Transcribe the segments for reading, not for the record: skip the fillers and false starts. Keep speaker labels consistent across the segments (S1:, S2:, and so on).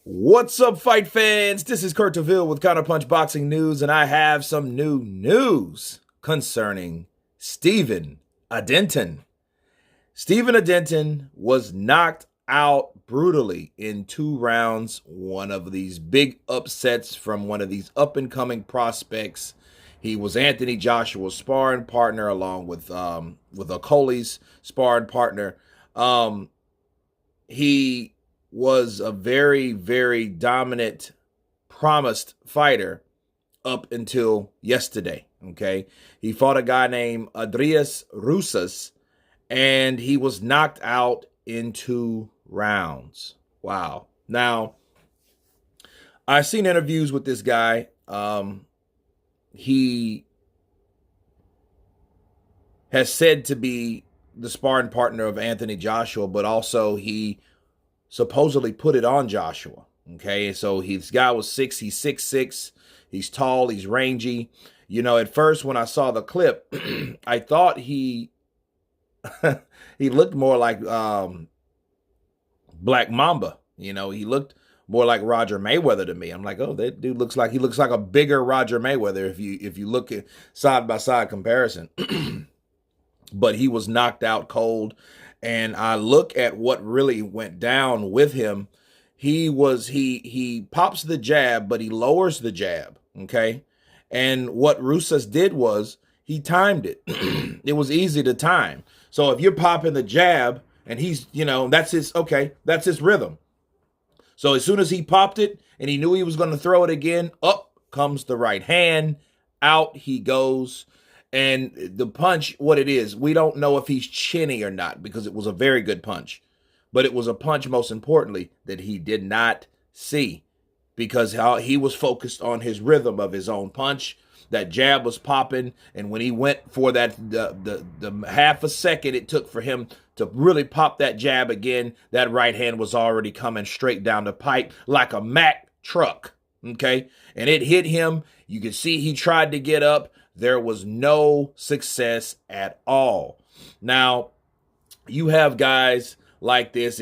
S1: What's up, fight fans? This is Kurt DeVille with Counterpunch Boxing News, and I have some new news concerning Steven Andenton. Steven Andenton was knocked out brutally in 2 rounds, one of these big upsets from one of these up-and-coming prospects. He was Anthony Joshua's sparring partner, along with Okole's sparring partner. He was a very, very dominant, promised fighter up until yesterday, okay? He fought a guy named Adrias Rusas, and he was knocked out in 2 rounds. Wow. Now, I've seen interviews with this guy. He has said to be the sparring partner of Anthony Joshua, but also he supposedly put it on Joshua. Okay, so this guy was he's 6'6", he's tall, he's rangy. You know, at first when I saw the clip, I thought he looked more like Black Mamba. You know, he looked more like Roger Mayweather to me. I'm like, oh, that dude looks like a bigger Roger Mayweather if you look at side by side comparison. But he was knocked out cold. And I look at what really went down with him. He pops the jab, but he lowers the jab, okay? And what Rusas did was he timed it. It was easy to time. So if you're popping the jab and he's, that's his rhythm. So as soon as he popped it and he knew he was going to throw it again, up comes the right hand, out he goes. And the punch, what it is, we don't know if he's chinny or not because it was a very good punch. But it was a punch, most importantly, that he did not see because how he was focused on his rhythm of his own punch. That jab was popping, and when he went for that the half a second it took for him to really pop that jab again, that right hand was already coming straight down the pipe like a Mack truck, okay? And it hit him. You could see he tried to get up. There was no success at all. Now, you have guys like this.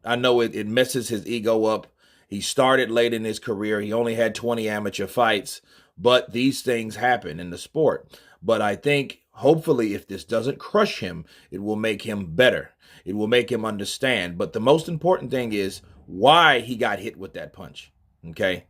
S1: I know it messes his ego up. He started late in his career. He only had 20 amateur fights, but these things happen in the sport. But I think hopefully if this doesn't crush him, it will make him better. It will make him understand. But the most important thing is why he got hit with that punch, okay?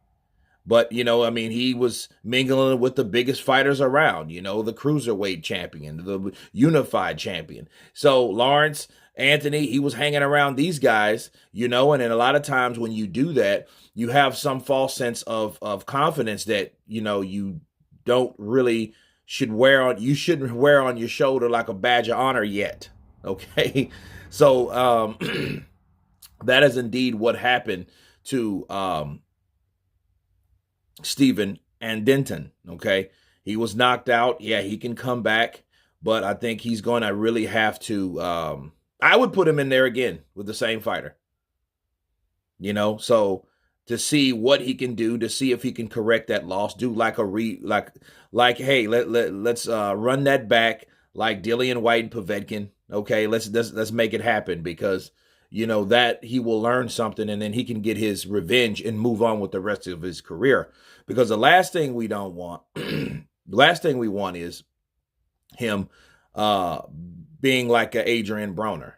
S1: But, he was mingling with the biggest fighters around, the cruiserweight champion, the unified champion. So Lawrence, Anthony, he was hanging around these guys, and then a lot of times when you do that, you have some false sense of confidence that, you don't really shouldn't wear on your shoulder like a badge of honor yet. Okay. So that is indeed what happened to Steven Andenton, okay? He was knocked out. Yeah, he can come back, but I think he's going to really have to, I would put him in there again with the same fighter, so to see what he can do, to see if he can correct that loss, do like hey, let's run that back like Dillian White and Povetkin, okay? Let's make it happen because that he will learn something and then he can get his revenge and move on with the rest of his career. Because the last thing we don't want, the last thing we want is him being like an Adrian Broner,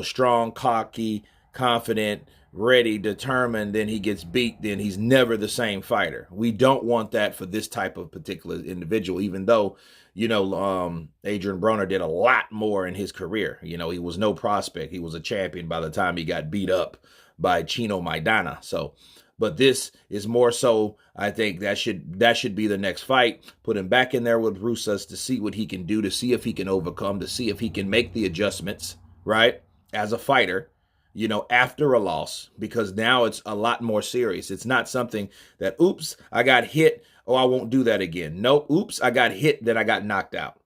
S1: strong, cocky, confident, ready, determined, then he gets beat, then he's never the same fighter. We don't want that for this type of particular individual, even though, Adrian Broner did a lot more in his career. He was no prospect. He was a champion by the time he got beat up by Chino Maidana. So, but this is more so, I think that should be the next fight. Put him back in there with Rusas to see what he can do, to see if he can overcome, to see if he can make the adjustments, right, as a fighter, after a loss, because now it's a lot more serious. It's not something that, oops, I got hit. Oh, I won't do that again. No, oops, I got hit, then I got knocked out.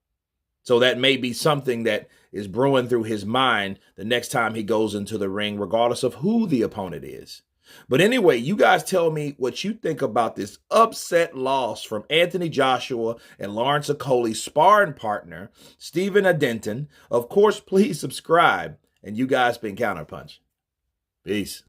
S1: So that may be something that is brewing through his mind the next time he goes into the ring, regardless of who the opponent is. But anyway, you guys tell me what you think about this upset loss from Anthony Joshua and Lawrence Okole's sparring partner, Steven Andenton. Of course, please subscribe. And you guys been Counterpunch. Peace.